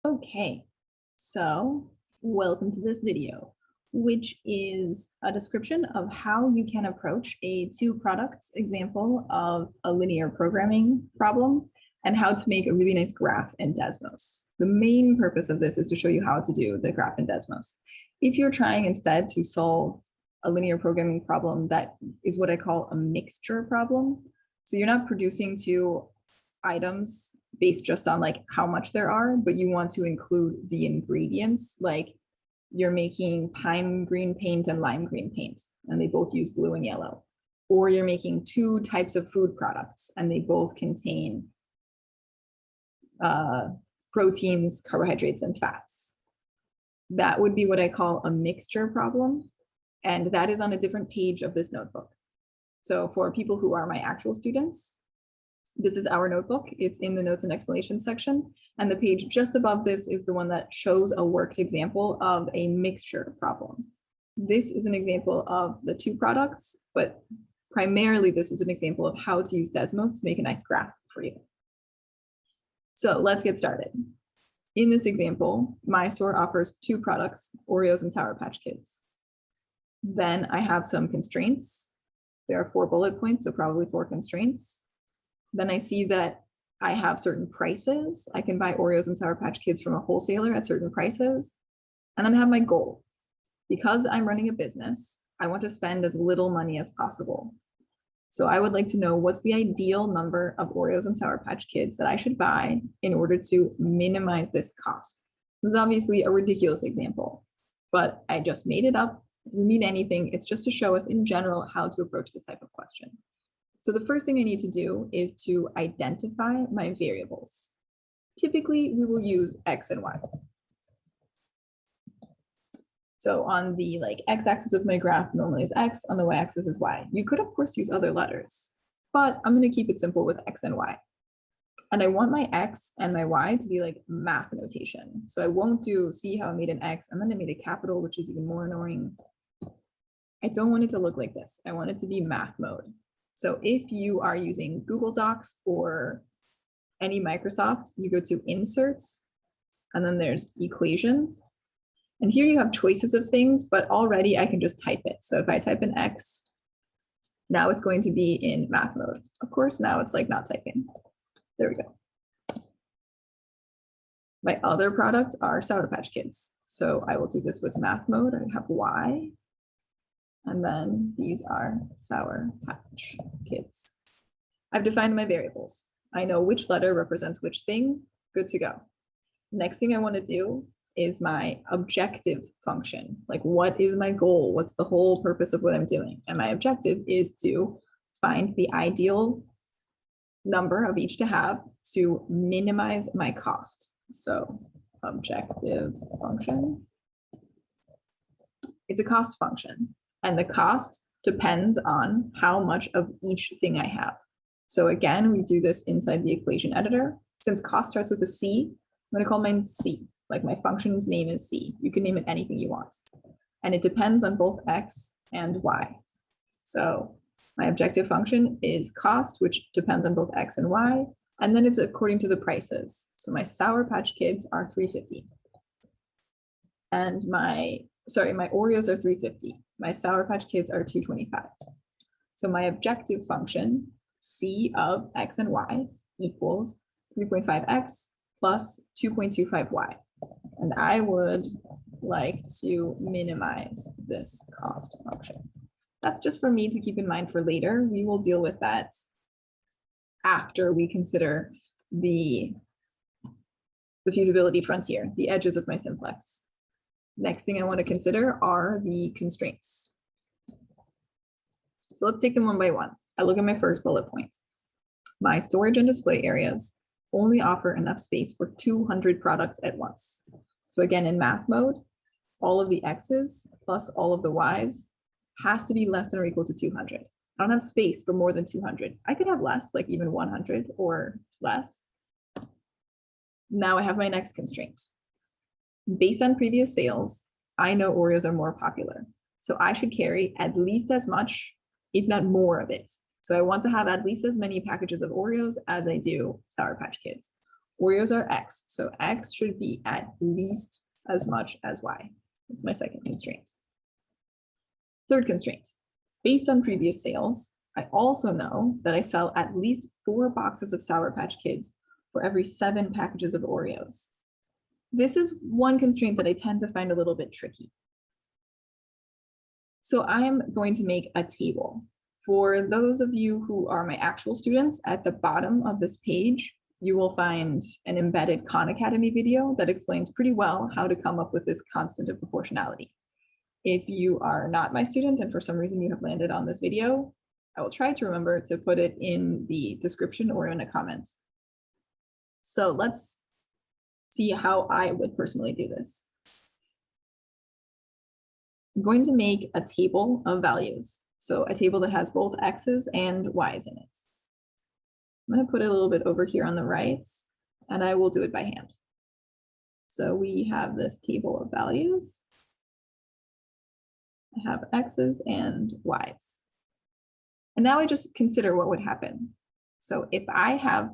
Okay, so welcome to this video, which is a description of how you can approach a two products example of a linear programming problem and how to make a really nice graph in Desmos. The main purpose of this is to show you how to do the graph in Desmos. If you're trying instead to solve a linear programming problem, that is what I call a mixture problem. So you're not producing two items based just on like how much there are, but you want to include the ingredients, like you're making pine green paint and lime green paint, and they both use blue and yellow. Or you're making two types of food products, and they both contain proteins, carbohydrates, and fats. That would be what I call a mixture problem, and that is on a different page of this notebook. So for people who are my actual students, this is our notebook. It's in the notes and explanations section. And the page just above this is the one that shows a worked example of a mixture problem. This is an example of the two products, but primarily this is an example of how to use Desmos to make a nice graph for you. So let's get started. In this example, my store offers two products, Oreos and Sour Patch Kids. Then I have some constraints. There are 4 bullet points, so probably 4 constraints. Then I see that I have certain prices. I can buy Oreos and Sour Patch Kids from a wholesaler at certain prices. And then I have my goal. Because I'm running a business, I want to spend as little money as possible. So I would like to know what's the ideal number of Oreos and Sour Patch Kids that I should buy in order to minimize this cost. This is obviously a ridiculous example, but I just made it up. It doesn't mean anything. It's just to show us in general how to approach this type of question. So the first thing I need to do is to identify my variables. Typically, we will use X and Y. So on the X-axis of my graph normally is X, on the Y-axis is Y. You could, of course, use other letters, but I'm going to keep it simple with X and Y. And I want my X and my Y to be like math notation. So I won't see how I made an X and then I made a capital, which is even more annoying. I don't want it to look like this. I want it to be math mode. So if you are using Google Docs or any Microsoft, you go to Inserts, and then there's Equation. And here you have choices of things, but already I can just type it. So if I type in X, now it's going to be in math mode. Of course, now it's like not typing. There we go. My other products are Sour Patch Kids. So I will do this with math mode. I have Y. And then these are Sour Patch Kids. I've defined my variables. I know which letter represents which thing. Good to go. Next thing I want to do is my objective function. Like, what is my goal? What's the whole purpose of what I'm doing? And my objective is to find the ideal number of each to have to minimize my cost. So objective function. It's a cost function. And the cost depends on how much of each thing I have. So again, we do this inside the equation editor. Since cost starts with a C, I'm going to call mine C. Like my function's name is C. You can name it anything you want. And it depends on both X and Y. So my objective function is cost, which depends on both X and Y. And then it's according to the prices. So my Sour Patch Kids are $3.50. And my Oreos are $3.50. My Sour Patch Kids are $2.25. So my objective function, C of X and Y, equals 3.5X plus 2.25Y. And I would like to minimize this cost function. That's just for me to keep in mind for later. We will deal with that after we consider the feasibility frontier, the edges of my simplex. Next thing I want to consider are the constraints. So let's take them one by one. I look at my first bullet point. My storage and display areas only offer enough space for 200 products at once. So again, in math mode, all of the X's plus all of the Y's has to be less than or equal to 200. I don't have space for more than 200. I could have less, like even 100 or less. Now I have my next constraint. Based on previous sales, I know Oreos are more popular. So I should carry at least as much, if not more of it. So I want to have at least as many packages of Oreos as I do Sour Patch Kids. Oreos are X, so X should be at least as much as Y. That's my second constraint. Third constraint, based on previous sales, I also know that I sell at least 4 boxes of Sour Patch Kids for every 7 packages of Oreos. This is one constraint that I tend to find a little bit tricky. So I am going to make a table. For those of you who are my actual students, at the bottom of this page, you will find an embedded Khan Academy video that explains pretty well how to come up with this constant of proportionality. If you are not my student and for some reason you have landed on this video, I will try to remember to put it in the description or in a comment. So let's see how I would personally do this. I'm going to make a table of values. So a table that has both X's and Y's in it. I'm going to put it a little bit over here on the right, and I will do it by hand. So we have this table of values. I have X's and Y's. And now I just consider what would happen. So if I have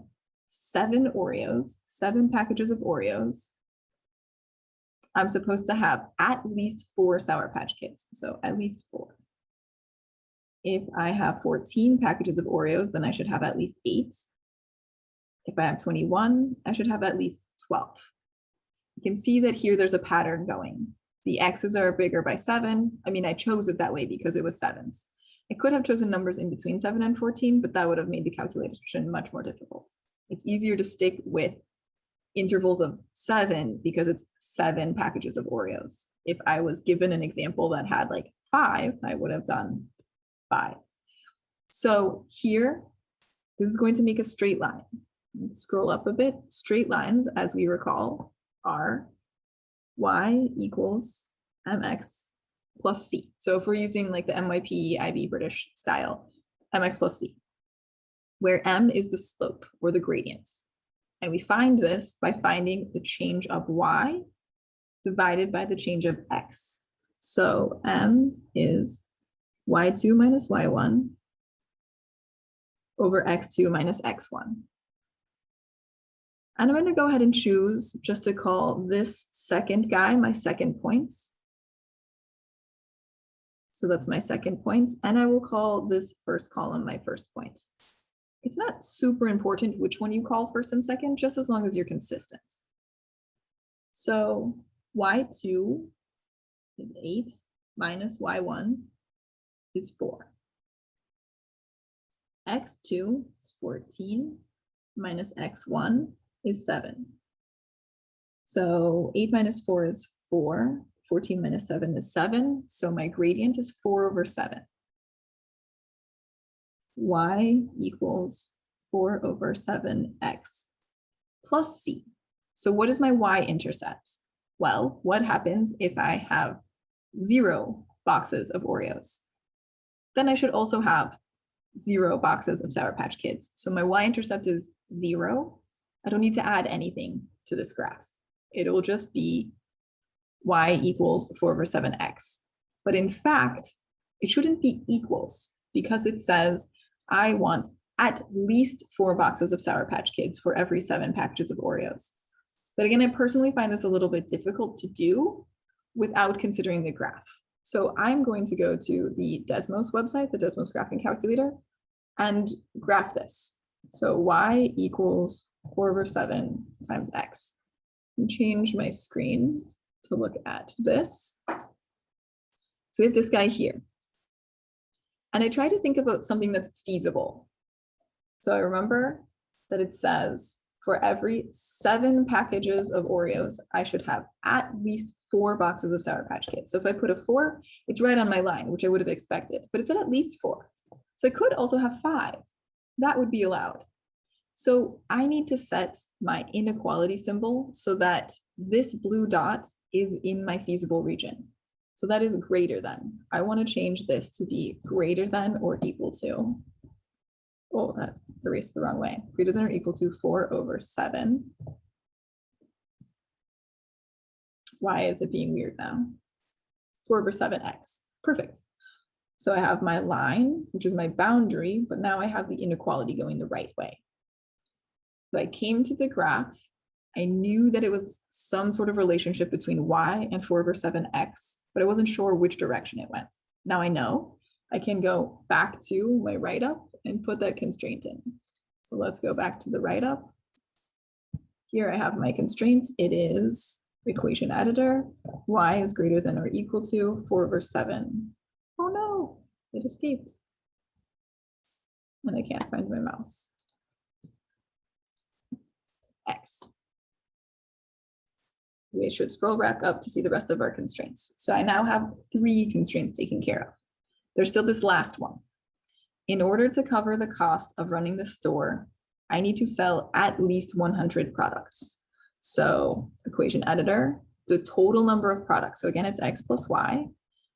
7 Oreos, 7 packages of Oreos, I'm supposed to have at least 4 Sour Patch Kids. So at least 4. If I have 14 packages of Oreos, then I should have at least 8. If I have 21, I should have at least 12. You can see that here there's a pattern going. The X's are bigger by 7. I mean, I chose it that way because it was 7s. I could have chosen numbers in between 7 and 14, but that would have made the calculation much more difficult. It's easier to stick with intervals of 7 because it's 7 packages of Oreos. If I was given an example that had like 5, I would have done 5. So here, this is going to make a straight line. Let's scroll up a bit. Straight lines, as we recall, are y equals mx plus c. So if we're using like the MYP IB British style, mx plus c, where m is the slope or the gradient. And we find this by finding the change of y divided by the change of x. So m is y2 minus y1 over x2 minus x1. And I'm going to go ahead and choose just to call this second guy my second point. So that's my second point. And I will call this first column my first point. It's not super important which one you call first and second, just as long as you're consistent. So y2 is 8 minus y1 is 4. x2 is 14 minus x1 is 7. So 8 minus 4 is 4. 14 minus 7 is 7. So my gradient is 4 over 7. Y equals 4 over 7x plus c. So what is my y-intercept? Well, what happens if I have 0 boxes of Oreos? Then I should also have 0 boxes of Sour Patch Kids. So my y-intercept is 0. I don't need to add anything to this graph. It will just be y equals 4 over 7x. But in fact, it shouldn't be equals because it says I want at least 4 boxes of Sour Patch Kids for every 7 packages of Oreos. But again, I personally find this a little bit difficult to do without considering the graph. So I'm going to go to the Desmos website, the Desmos graphing calculator, and graph this. So y equals 4 over 7 times x. Let me change my screen to look at this. So we have this guy here. And I try to think about something that's feasible. So I remember that it says for every 7 packages of Oreos, I should have at least 4 boxes of Sour Patch Kids. So if I put a 4, it's right on my line, which I would have expected, but it's at least 4. So I could also have 5. That would be allowed. So I need to set my inequality symbol so that this blue dot is in my feasible region. So that is greater than. I want to change this to be greater than or equal to. Oh, that erased the wrong way. Greater than or equal to 4 over 7. Why is it being weird now? 4 over 7x. Perfect. So I have my line, which is my boundary, but now I have the inequality going the right way. So I came to the graph I knew that it was some sort of relationship between y and 4/7x, but I wasn't sure which direction it went. Now I know I can go back to my write-up and put that constraint in. So let's go back to the write-up. Here I have my constraints. It is equation editor, y is greater than or equal to 4/7. Oh no, it escaped. And I can't find my mouse. X. We should scroll back up to see the rest of our constraints. So I now have 3 constraints taken care of. There's still this last one. In order to cover the cost of running the store, I need to sell at least 100 products. So equation editor, the total number of products. So again, it's x plus y,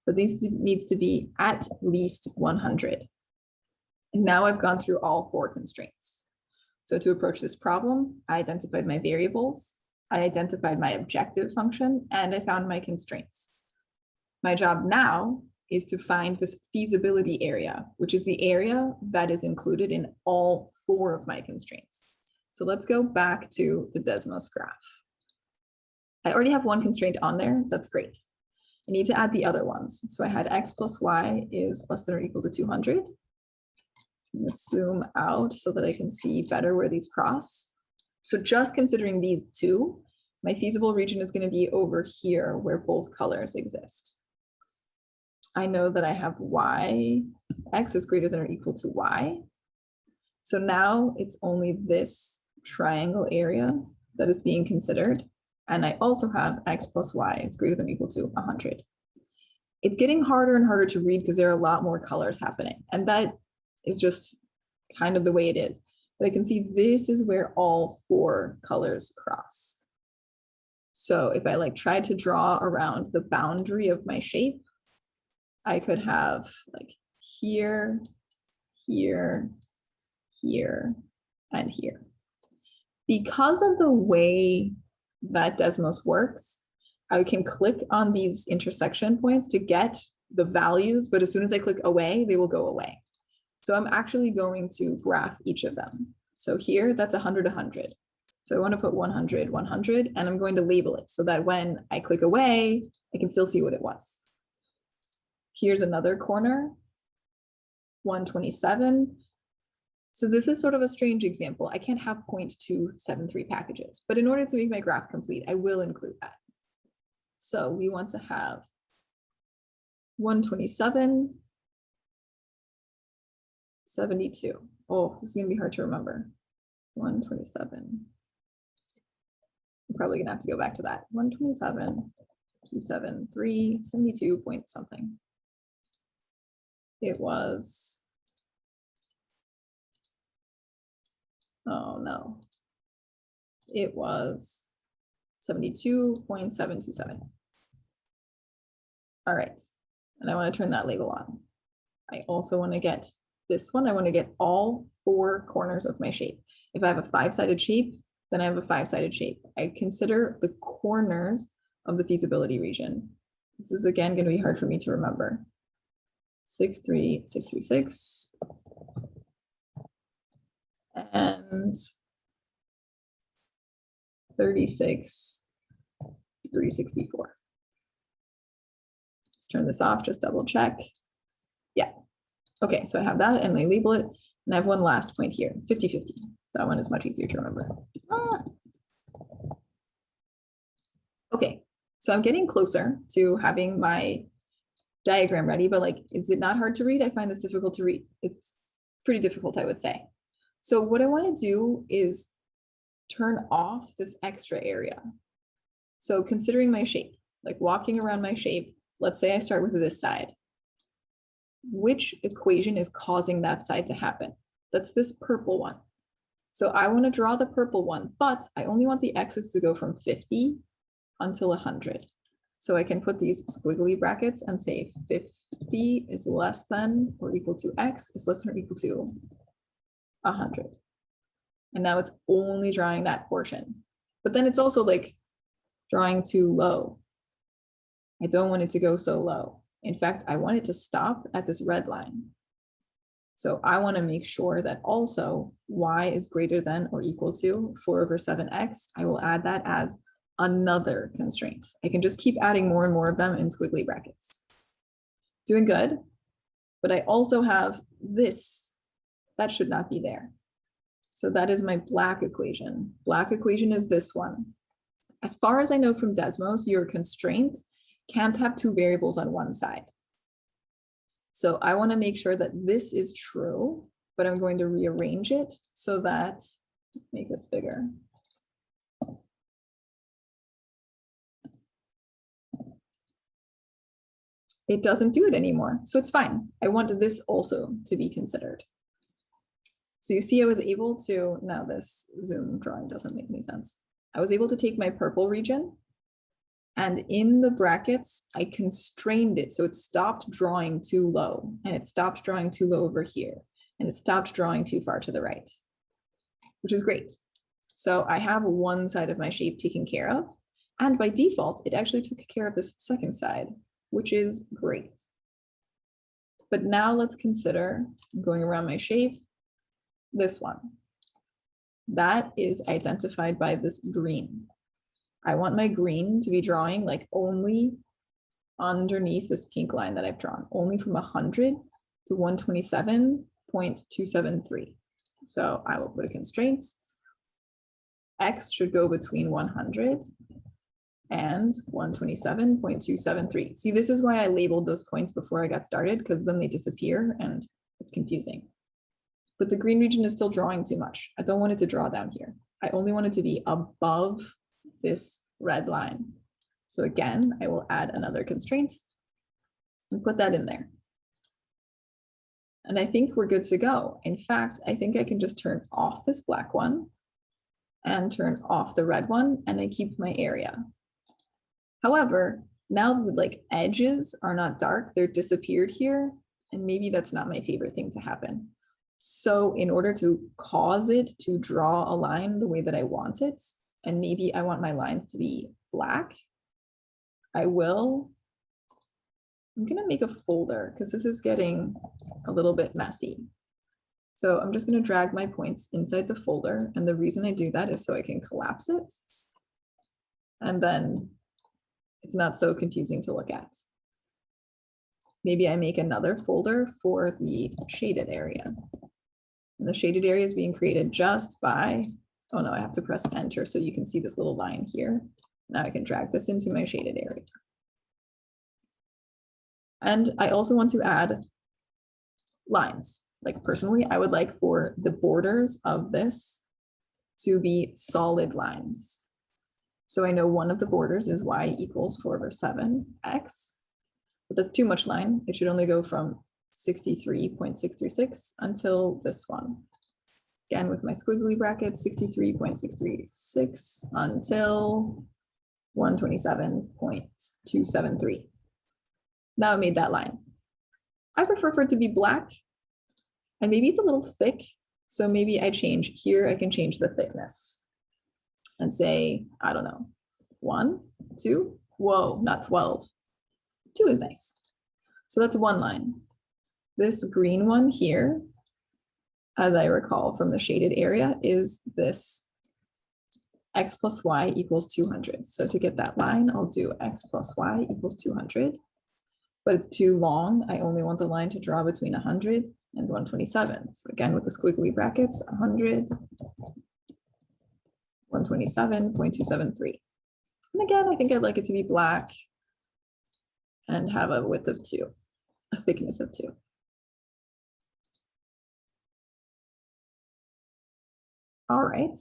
but this needs to be at least 100. And now I've gone through all 4 constraints. So to approach this problem, I identified my variables, I identified my objective function, and I found my constraints. My job now is to find this feasibility area, which is the area that is included in all 4 of my constraints. So let's go back to the Desmos graph. I already have 1 constraint on there. That's great. I need to add the other ones. So I had x plus y is less than or equal to 200. I'm going to zoom out so that I can see better where these cross. So just considering these 2, my feasible region is going to be over here where both colors exist. I know that I have y, x is greater than or equal to y. So now it's only this triangle area that is being considered. And I also have x plus y is greater than or equal to 100. It's getting harder and harder to read because there are a lot more colors happening. And that is just kind of the way it is. But I can see this is where all 4 colors cross. So if I like tried to draw around the boundary of my shape, I could have like here, here, here, and here. Because of the way that Desmos works, I can click on these intersection points to get the values, but as soon as I click away, they will go away. So I'm actually going to graph each of them. So here, that's 100, 100. So I want to put 100, 100, and I'm going to label it so that when I click away, I can still see what it was. Here's another corner, 127. So this is sort of a strange example. I can't have 0.273 packages, but in order to make my graph complete, I will include that. So we want to have 127, 72. Oh, this is going to be hard to remember. 127. I'm probably going to have to go back to that. 127, 273, 72 point something. It was, oh no, it was 72.727. All right, and I want to turn that label on. I also want to get this one. I want to get all 4 corners of my shape. If I have a 5-sided shape, then I have a 5-sided shape. I consider the corners of the feasibility region. This is again going to be hard for me to remember. 63636 and 36364. Let's turn this off, just double check. Yeah. Okay, so I have that and I label it. And I have one last point here, 50-50. That one is much easier to remember. Okay, so I'm getting closer to having my diagram ready, but like, is it not hard to read? I find this difficult to read. It's pretty difficult, I would say. So what I want to do is turn off this extra area. So considering my shape, like walking around my shape, let's say I start with this side. Which equation is causing that side to happen? That's this purple one. So I want to draw the purple one, but I only want the x's to go from 50 until 100. So I can put these squiggly brackets and say 50 is less than or equal to x is less than or equal to 100. And now it's only drawing that portion. But then it's also like drawing too low. I don't want it to go so low. In fact, I want it to stop at this red line. So I want to make sure that also y is greater than or equal to 4/7x. I will add that as another constraint. I can just keep adding more and more of them in squiggly brackets. Doing good, but I also have this. That should not be there. So that is my black equation. Black equation is this one. As far as I know from Desmos, your constraint can't have two variables on one side. So I want to make sure that this is true, but I'm going to rearrange it so that, make this bigger. It doesn't do it anymore, so it's fine. I want this also to be considered. So you see I was able to, now this zoom drawing doesn't make any sense. I was able to take my purple region, and in the brackets, I constrained it. So it stopped drawing too low, and it stopped drawing too low over here, and it stopped drawing too far to the right, which is great. So I have one side of my shape taken care of, and by default, it actually took care of this second side, which is great. But now let's consider going around my shape, this one. That is identified by this green. I want my green to be drawing like only underneath this pink line that I've drawn, only from 100 to 127.273. So I will put a constraint. X should go between 100 and 127.273. See, this is why I labeled those points before I got started, because then they disappear and it's confusing. But the green region is still drawing too much. I don't want it to draw down here. I only want it to be above this red line. So again, I will add another constraint and put that in there. And I think we're good to go. In fact, I think I can just turn off this black one and turn off the red one, and I keep my area. However, now the like edges are not dark, they're disappeared here, and maybe that's not my favorite thing to happen. So in order to cause it to draw a line the way that I want it, and maybe I want my lines to be black, I'm gonna make a folder because this is getting a little bit messy. So I'm just gonna drag my points inside the folder, and the reason I do that is so I can collapse it, and then it's not so confusing to look at. Maybe I make another folder for the shaded area. And the shaded area is being created just by, oh no, I have to press enter so you can see this little line here. Now I can drag this into my shaded area. And I also want to add lines. Like personally, I would like for the borders of this to be solid lines. So I know one of the borders is y equals 4/7x, but that's too much line. It should only go from 63.636 until this one. Again, with my squiggly bracket, 63.636 until 127.273. Now I made that line. I prefer for it to be black, and maybe it's a little thick. So maybe I change here, I can change the thickness and say, I don't know, 1, 2, whoa, not 12. 2 is nice. So that's one line. This green one here, as I recall from the shaded area, is this x plus y equals 200. So to get that line, I'll do x plus y equals 200. But it's too long. I only want the line to draw between 100 and 127. So again, with the squiggly brackets, 100, 127.273. And again, I think I'd like it to be black and have a width of 2, a thickness of 2. All right.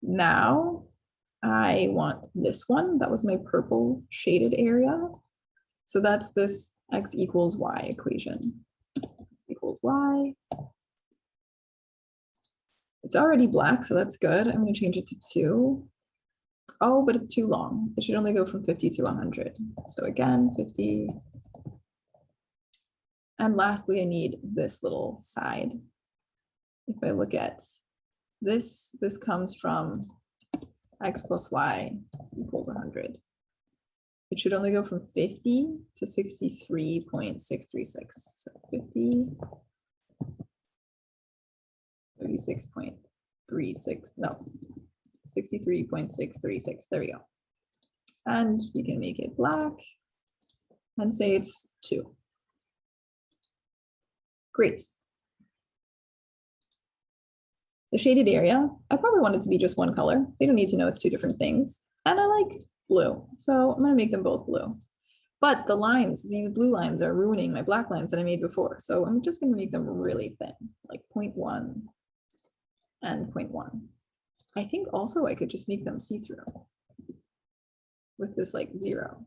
Now I want this one. That was my purple shaded area. So that's this x equals y equation. Equals y. It's already black, so that's good. I'm going to change it to 2. Oh, but it's too long. It should only go from 50 to 100. So again, 50. And lastly, I need this little side. If I look at this comes from x plus y equals 100. it should only go from 50 to 63.636. So 50, 36.36, no, 63.636. There we go. And we can make it black and say it's 2. Great. The shaded area, I probably want it to be just one color. They don't need to know it's 2 different things. And I like blue, so I'm gonna make them both blue. But the lines, these blue lines are ruining my black lines that I made before. So I'm just gonna make them really thin, like 0.1 and 0.1. I think also I could just make them see-through with this like 0.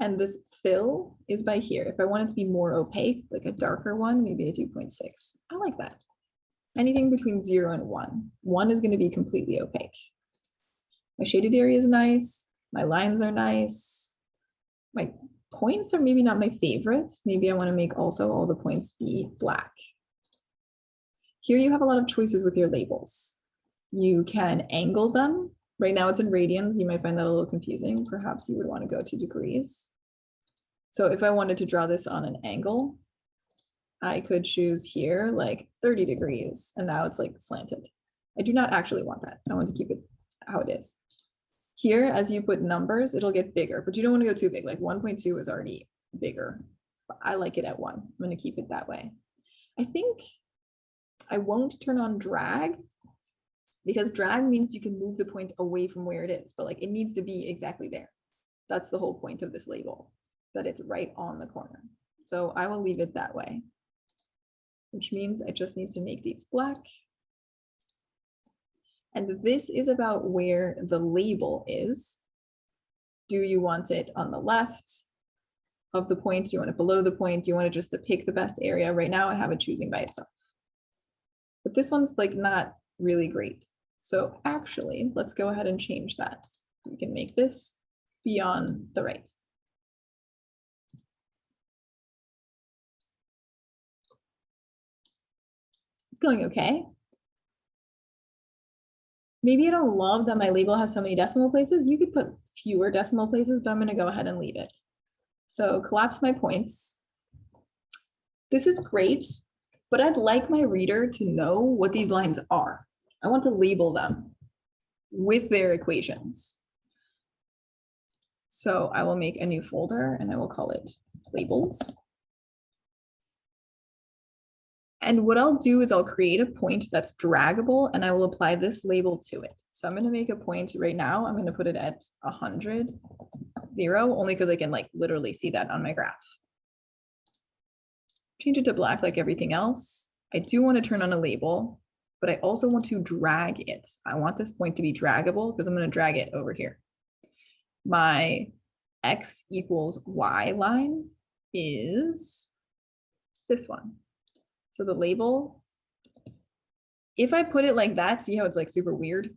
And this fill is by here. If I want it to be more opaque, like a darker one, maybe I do 0.6. I like that. Anything between 0 and 1. 1 is going to be completely opaque. My shaded area is nice. My lines are nice. My points are maybe not my favorites. Maybe I want to make also all the points be black. Here you have a lot of choices with your labels. You can angle them. Right now it's in radians. You might find that a little confusing. Perhaps you would want to go to degrees. So if I wanted to draw this on an angle, I could choose here like 30 degrees, and now it's like slanted. I do not actually want that. I want to keep it how it is. Here, as you put numbers, it'll get bigger, but you don't want to go too big. Like 1.2 is already bigger. But I like it at 1. I'm going to keep it that way. I think I won't turn on drag, because drag means you can move the point away from where it is, but like it needs to be exactly there. That's the whole point of this label, that it's right on the corner. So I will leave it that way, which means I just need to make these black. And this is about where the label is. Do you want it on the left of the point? Do you want it below the point? Do you want it just to pick the best area? Right now I have it choosing by itself. But this one's like not really great. So actually, let's go ahead and change that. We can make this be on the right. It's going okay. Maybe I don't love that my label has so many decimal places. You could put fewer decimal places, but I'm going to go ahead and leave it. So collapse my points. This is great, but I'd like my reader to know what these lines are. I want to label them with their equations. So I will make a new folder and I will call it labels. And what I'll do is I'll create a point that's draggable and I will apply this label to it. So I'm going to make a point right now. I'm going to put it at 100, 0, only because I can like literally see that on my graph. Change it to black like everything else. I do want to turn on a label, but I also want to drag it. I want this point to be draggable because I'm going to drag it over here. My x equals y line is this one. So the label, if I put it like that, see how it's like super weird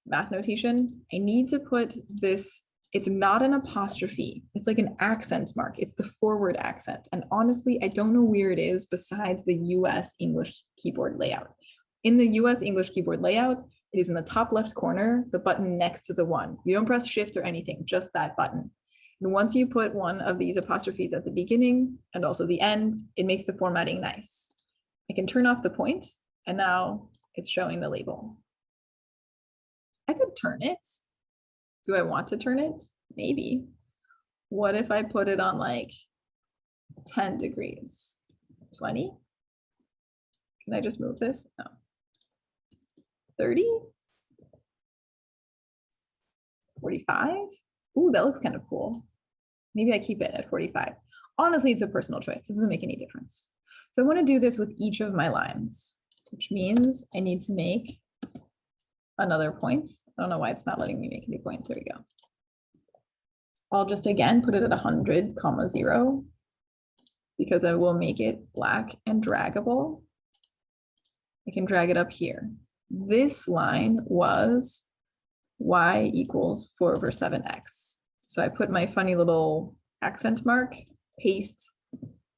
math notation? I need to put this, it's not an apostrophe. It's like an accent mark. It's the forward accent. And honestly, I don't know where it is besides the US English keyboard layout. In the US English keyboard layout, it is in the top left corner, the button next to the 1. You don't press shift or anything, just that button. And once you put one of these apostrophes at the beginning and also the end, it makes the formatting nice. I can turn off the points and now it's showing the label. I could turn it. Do I want to turn it? Maybe. What if I put it on like 10 degrees? 20? Can I just move this? No. 30? 45? Ooh, that looks kind of cool. Maybe I keep it at 45. Honestly, it's a personal choice. This doesn't make any difference. So I want to do this with each of my lines, which means I need to make another point. I don't know why it's not letting me make any point. There we go. I'll just again put it at 100, 0, because I will make it black and draggable. I can drag it up here. This line was y equals 4/7x. So I put my funny little accent mark, paste,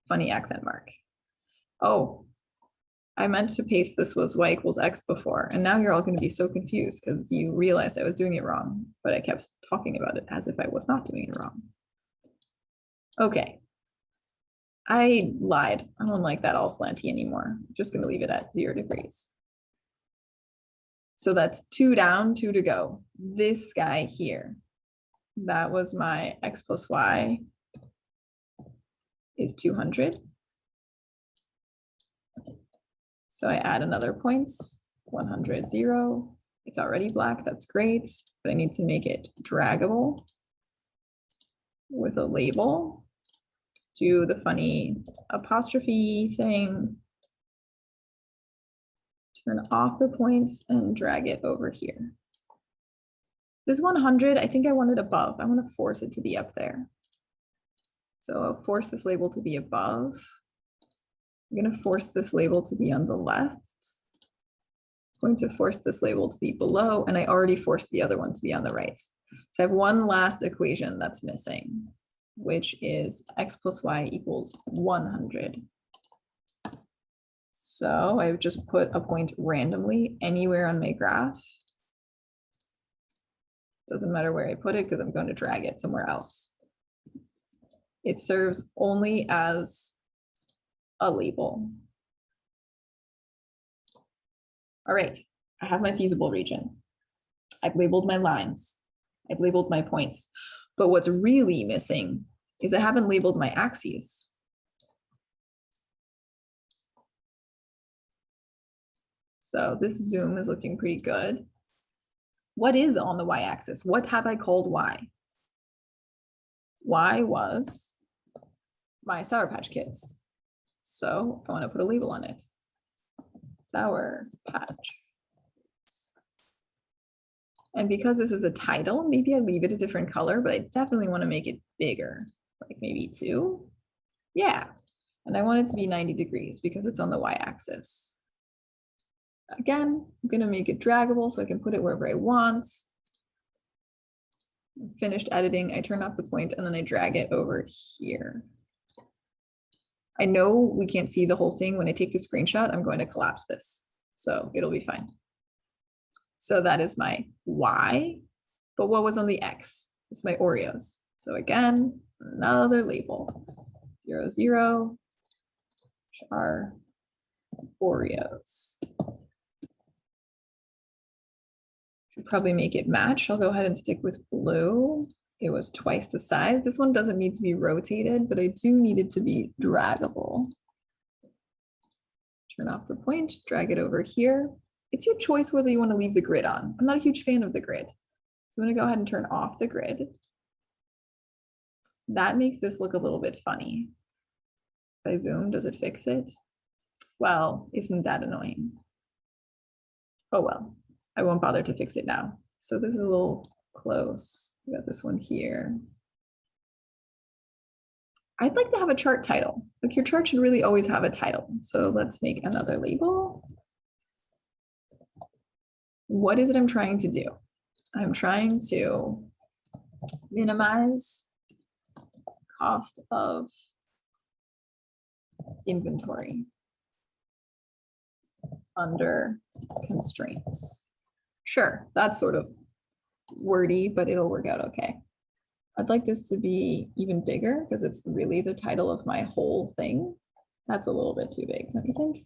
funny accent mark. Oh, I meant to paste this was y equals x before, and now you're all going to be so confused because you realized I was doing it wrong, but I kept talking about it as if I was not doing it wrong. Okay. I lied. I don't like that all slanty anymore. I'm just going to leave it at 0 degrees. So that's 2 down, 2 to go. This guy here, that was my x plus y is 200. So I add another points, 100, 0. It's already black, that's great, but I need to make it draggable with a label. Do the funny apostrophe thing. Turn off the points and drag it over here. This 100, I think I want it above. I want to force it to be up there. So I'll force this label to be above. I'm going to force this label to be on the left. I'm going to force this label to be below, and I already forced the other one to be on the right. So I have one last equation that's missing, which is x plus y equals 100. So I've just put a point randomly anywhere on my graph. Doesn't matter where I put it because I'm going to drag it somewhere else. It serves only as a label. All right, I have my feasible region. I've labeled my lines. I've labeled my points. But what's really missing is I haven't labeled my axes. So this zoom is looking pretty good. What is on the y-axis? What have I called y? Y was my Sour Patch Kids. So I want to put a label on it. Sour Patch. And because this is a title, maybe I leave it a different color, but I definitely want to make it bigger, like maybe 2. Yeah. And I want it to be 90 degrees because it's on the y-axis. Again, I'm going to make it draggable so I can put it wherever I want. Finished editing, I turn off the point and then I drag it over here. I know we can't see the whole thing. When I take the screenshot, I'm going to collapse this. So it'll be fine. So that is my y, but what was on the x? It's my Oreos. So again, another label, 0, 0, char Oreos. Should probably make it match. I'll go ahead and stick with blue. It was twice the size. This one doesn't need to be rotated, but I do need it to be draggable. Turn off the point, drag it over here. It's your choice whether you want to leave the grid on. I'm not a huge fan of the grid. So I'm going to go ahead and turn off the grid. That makes this look a little bit funny. If I zoom, does it fix it? Well, isn't that annoying? Oh well, I won't bother to fix it now. So this is a little close. We got this one here. I'd like to have a chart title. Like your chart should really always have a title. So let's make another label. What is it I'm trying to do? I'm trying to minimize cost of inventory under constraints. Sure, that's sort of wordy, but it'll work out okay. I'd like this to be even bigger because it's really the title of my whole thing. That's a little bit too big, don't you think?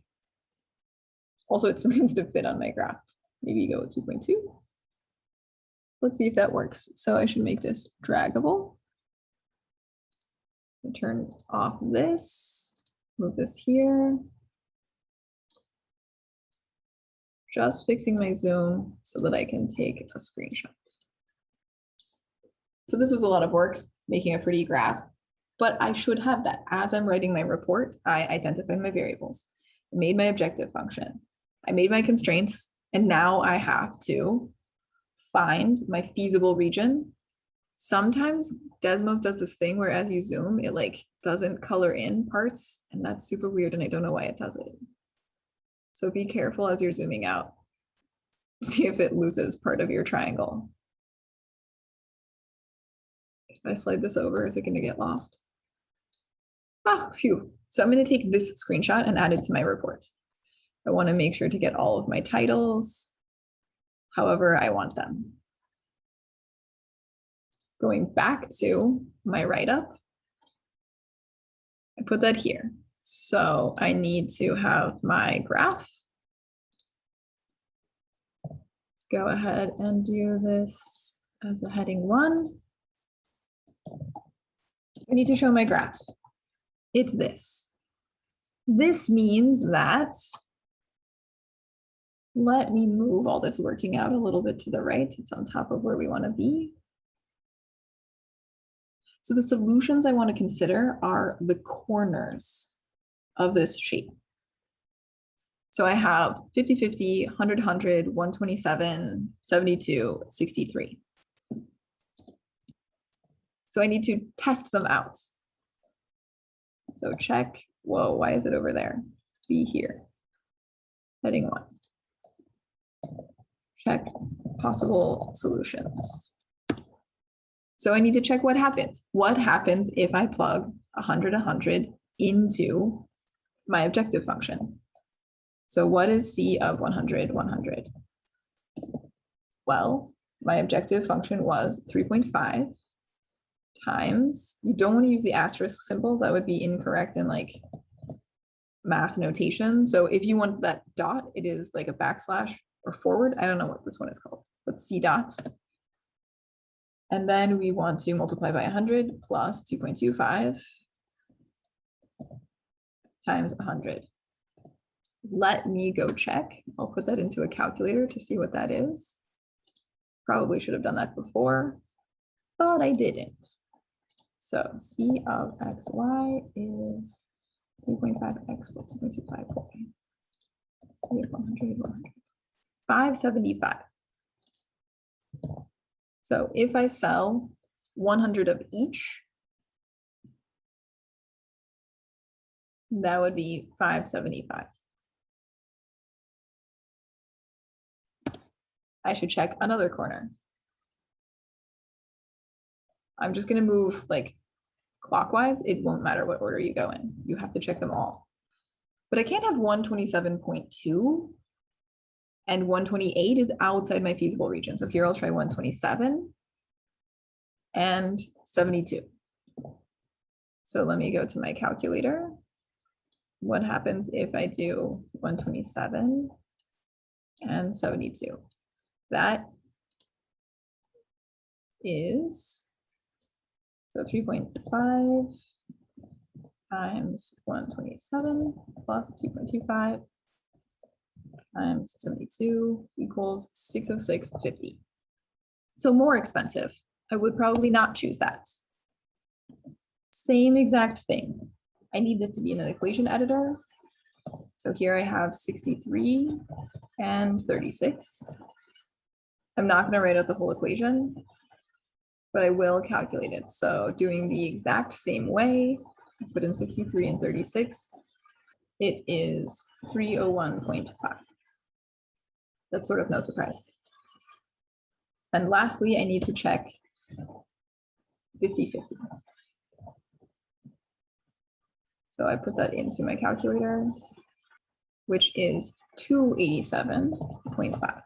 Also, it needs to fit on my graph. Maybe go with 2.2. Let's see if that works. So I should make this draggable. Turn off this, move this here. Just fixing my zoom so that I can take a screenshot. So this was a lot of work making a pretty graph, but I should have that. As I'm writing my report, I identified my variables, I made my objective function, I made my constraints, and now I have to find my feasible region. Sometimes Desmos does this thing where as you zoom, it like doesn't color in parts, and that's super weird, and I don't know why it does it. So be careful as you're zooming out. See if it loses part of your triangle. If I slide this over, is it going to get lost? Ah, phew. So I'm going to take this screenshot and add it to my report. I want to make sure to get all of my titles however I want them. Going back to my write-up, I put that here. So I need to have my graph. Let's go ahead and do this as a heading 1. I need to show my graph. It's this. This means that, let me move all this working out a little bit to the right. It's on top of where we want to be. So the solutions I want to consider are the corners of this shape. So I have 50, 50, 100, 100, 127, 72, 63. So I need to test them out. So check, whoa, why is it over there? Be here. Heading 1. Check possible solutions. So I need to check what happens. What happens if I plug 100, 100 into my objective function? So what is C of 100, 100? Well, my objective function was 3.5 times, you don't want to use the asterisk symbol, that would be incorrect in like math notation. So if you want that dot, it is like a backslash or forward. I don't know what this one is called, but C dots. And then we want to multiply by 100 plus 2.25 times 100. Let me go check. I'll put that into a calculator to see what that is. Probably should have done that before, but I didn't. So C of xy is 3.5x plus 2.25y. C of 100, 100. 575. So if I sell 100 of each, that would be 575. I should check another corner. I'm just going to move like clockwise. It won't matter what order you go in. You have to check them all. But I can't have 127.2 and 128 is outside my feasible region. So here I'll try 127 and 72. So let me go to my calculator. What happens if I do 127 and 72? That is, so 3.5 times 127 plus 2.25 times 72 equals 606.50. So more expensive. I would probably not choose that. Same exact thing. I need this to be in an equation editor. So here I have 63 and 36. I'm not going to write out the whole equation, but I will calculate it. So doing the exact same way, I put in 63 and 36. It is 301.5. That's sort of no surprise. And lastly, I need to check 50-50. So I put that into my calculator, which is 287.5.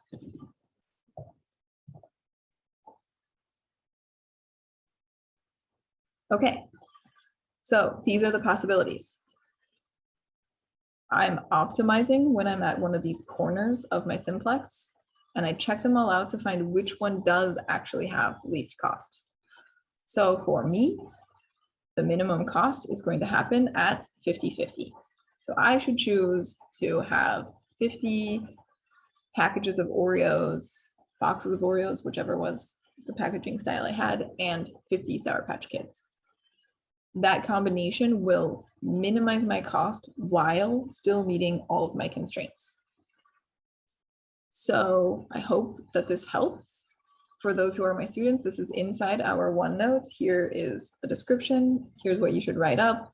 Okay, so these are the possibilities. I'm optimizing when I'm at one of these corners of my simplex, and I check them all out to find which one does actually have least cost. So for me, the minimum cost is going to happen at 50-50. So I should choose to have 50 packages of Oreos, boxes of Oreos, whichever was the packaging style I had, and 50 Sour Patch Kids. That combination will minimize my cost while still meeting all of my constraints. So I hope that this helps. For those who are my students, this is inside our OneNote. Here is a description. Here's what you should write up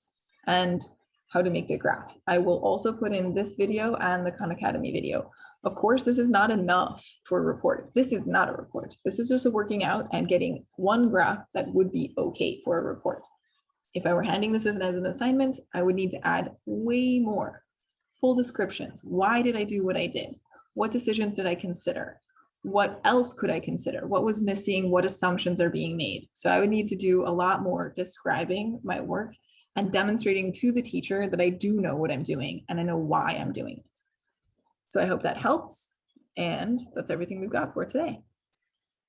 and how to make the graph. I will also put in this video and the Khan Academy video. Of course, this is not enough for a report. This is not a report. This is just a working out and getting one graph that would be okay for a report. If I were handing this as an assignment, I would need to add way more full descriptions. Why did I do what I did? What decisions did I consider? What else could I consider? What was missing? What assumptions are being made? So I would need to do a lot more describing my work and demonstrating to the teacher that I do know what I'm doing and I know why I'm doing it. So I hope that helps. And that's everything we've got for today.